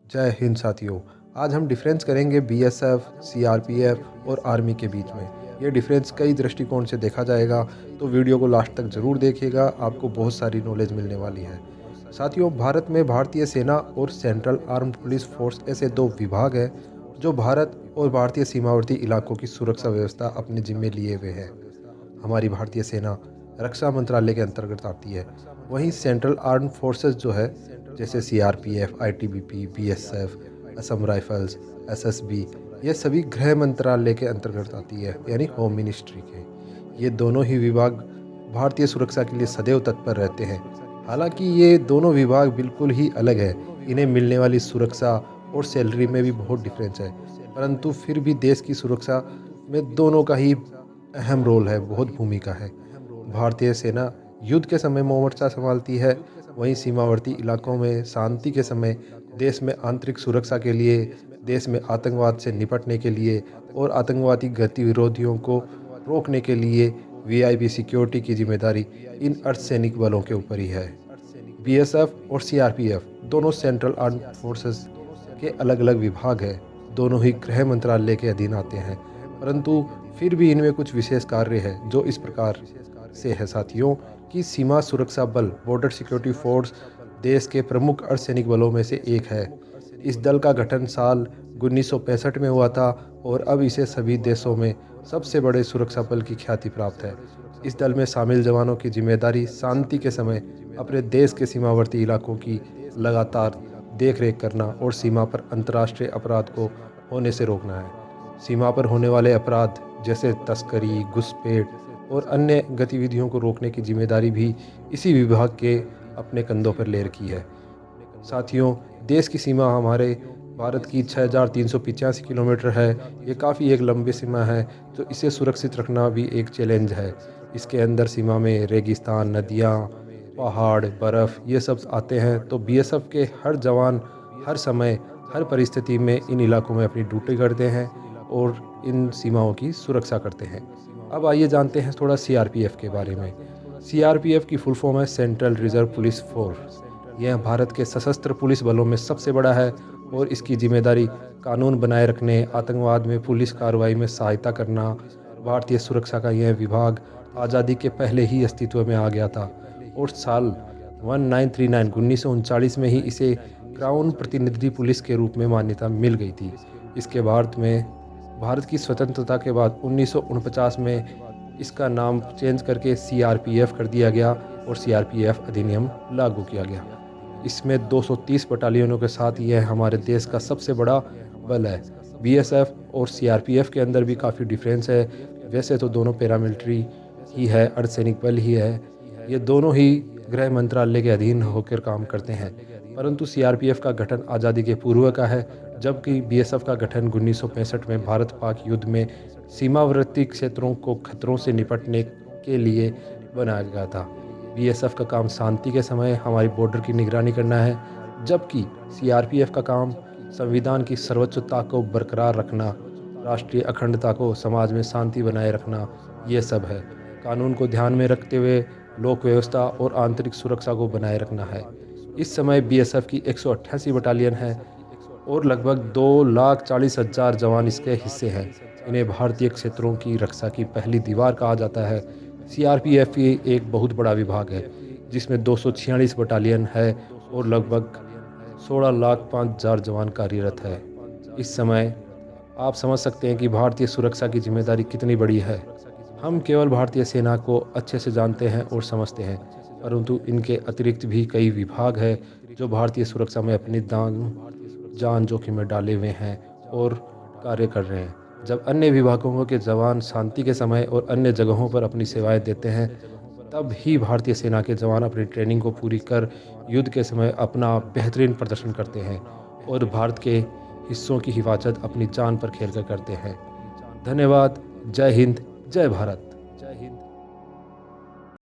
जय हिंद साथियों। आज हम डिफरेंस करेंगे बीएसएफ, सीआरपीएफ और आर्मी के बीच में। ये डिफरेंस कई दृष्टिकोण से देखा जाएगा, तो वीडियो को लास्ट तक ज़रूर देखिएगा, आपको बहुत सारी नॉलेज मिलने वाली है। साथियों, भारत में भारतीय सेना और सेंट्रल आर्म्ड पुलिस फोर्स ऐसे दो विभाग हैं जो भारत और भारतीय सीमावर्ती इलाकों की सुरक्षा व्यवस्था अपने जिम्मे लिए हुए हैं। हमारी भारतीय सेना रक्षा मंत्रालय के अंतर्गत आती है। वहीं सेंट्रल आर्म्ड फोर्सेस जो है, जैसे CRPF, ITBP, BSF, Assam rifles, SSB, ये सभी गृह मंत्रालय के अंतर्गत आती है, यानी होम मिनिस्ट्री के। ये दोनों ही विभाग भारतीय सुरक्षा के लिए सदैव तत्पर रहते हैं। हालांकि ये दोनों विभाग बिल्कुल ही अलग है, इन्हें मिलने वाली सुरक्षा और सैलरी में भी बहुत डिफरेंस है, परंतु फिर भी देश की सुरक्षा में दोनों का ही अहम रोल है, बहुत भूमिका है। भारतीय सेना युद्ध के समय मोर्चा संभालती है, वहीं सीमावर्ती इलाकों में शांति के समय देश में आंतरिक सुरक्षा के लिए, देश में आतंकवाद से निपटने के लिए और आतंकवादी गतिविधियों को रोकने के लिए वीआईपी सिक्योरिटी की जिम्मेदारी इन अर्धसैनिक बलों के ऊपर ही है। बीएसएफ और सीआरपीएफ दोनों सेंट्रल आर्म्ड फोर्सेस के अलग अलग विभाग हैं, दोनों ही गृह मंत्रालय के अधीन आते हैं, परंतु फिर भी इनमें कुछ विशेष कार्य है जो इस प्रकार से है साथियों कि सीमा सुरक्षा बल, बॉर्डर सिक्योरिटी फोर्स, देश के प्रमुख अर्धसैनिक बलों में से एक है। इस दल का गठन साल 1965 में हुआ था और अब इसे सभी देशों में सबसे बड़े सुरक्षा बल की ख्याति प्राप्त है। इस दल में शामिल जवानों की जिम्मेदारी शांति के समय अपने देश के सीमावर्ती इलाकों की लगातार देखरेख करना और सीमा पर अंतर्राष्ट्रीय अपराध को होने से रोकना है। सीमा पर होने वाले अपराध जैसे तस्करी, घुसपैठ और अन्य गतिविधियों को रोकने की जिम्मेदारी भी इसी विभाग के अपने कंधों पर ले रखी है। साथियों, देश की सीमा हमारे भारत की 6385 किलोमीटर है। ये काफ़ी एक लंबी सीमा है, तो इसे सुरक्षित रखना भी एक चैलेंज है। इसके अंदर सीमा में रेगिस्तान, नदियाँ, पहाड़, बर्फ़ ये सब आते हैं, तो बीएसएफ के हर जवान हर समय हर परिस्थिति में इन इलाकों में अपनी ड्यूटी करते हैं और इन सीमाओं की सुरक्षा करते हैं। अब आइए जानते हैं थोड़ा सीआरपीएफ के बारे में। सीआरपीएफ की फुल फॉर्म है सेंट्रल रिजर्व पुलिस फोर्स। यह भारत के सशस्त्र पुलिस बलों में सबसे बड़ा है और इसकी जिम्मेदारी कानून बनाए रखने, आतंकवाद में पुलिस कार्रवाई में सहायता करना। भारतीय सुरक्षा का यह विभाग आज़ादी के पहले ही अस्तित्व में आ गया था और साल 1939 में ही इसे क्राउन प्रतिनिधि पुलिस के रूप में मान्यता मिल गई थी। इसके भारत की स्वतंत्रता के बाद 1949 में इसका नाम चेंज करके सीआरपीएफ कर दिया गया और सीआरपीएफ अधिनियम लागू किया गया। इसमें 230 बटालियनों के साथ यह हमारे देश का सबसे बड़ा बल है। बीएसएफ और सीआरपीएफ के अंदर भी काफ़ी डिफरेंस है। वैसे तो दोनों पैरामिलिट्री ही है, अर्धसैनिक बल ही है। ये दोनों ही गृह मंत्रालय के अधीन होकर काम करते हैं, परंतु सीआरपीएफ का गठन आज़ादी के पूर्व का है, जबकि बीएसएफ का गठन 1965 में भारत पाक युद्ध में सीमावर्ती क्षेत्रों को खतरों से निपटने के लिए बनाया गया था। बीएसएफ का काम शांति के समय हमारी बॉर्डर की निगरानी करना है, जबकि सीआरपीएफ का काम संविधान की सर्वोच्चता को बरकरार रखना, राष्ट्रीय अखंडता को, समाज में शांति बनाए रखना, ये सब है। कानून को ध्यान में रखते हुए लोक व्यवस्था और आंतरिक सुरक्षा को बनाए रखना है। इस समय बीएसएफ की 188 बटालियन है और लगभग 2,40,000 जवान इसके हिस्से हैं। इन्हें भारतीय क्षेत्रों की रक्षा की पहली दीवार कहा जाता है। सीआरपीएफ की एक बहुत बड़ा विभाग है जिसमें 246 बटालियन है और लगभग 16,05,000 जवान कार्यरत है। इस समय आप समझ सकते हैं कि भारतीय सुरक्षा की जिम्मेदारी कितनी बड़ी है। हम केवल भारतीय सेना को अच्छे से जानते हैं और समझते हैं, परंतु इनके अतिरिक्त भी कई विभाग हैं जो भारतीय सुरक्षा में अपनी जान जोखिम में डाले हुए हैं और कार्य कर रहे हैं। जब अन्य विभागों के जवान शांति के समय और अन्य जगहों पर अपनी सेवाएं देते हैं, तब ही भारतीय सेना के जवान अपनी ट्रेनिंग को पूरी कर युद्ध के समय अपना बेहतरीन प्रदर्शन करते हैं और भारत के हिस्सों की हिफाजत अपनी जान पर खेलकर करते हैं। धन्यवाद। जय हिंद, जय भारत।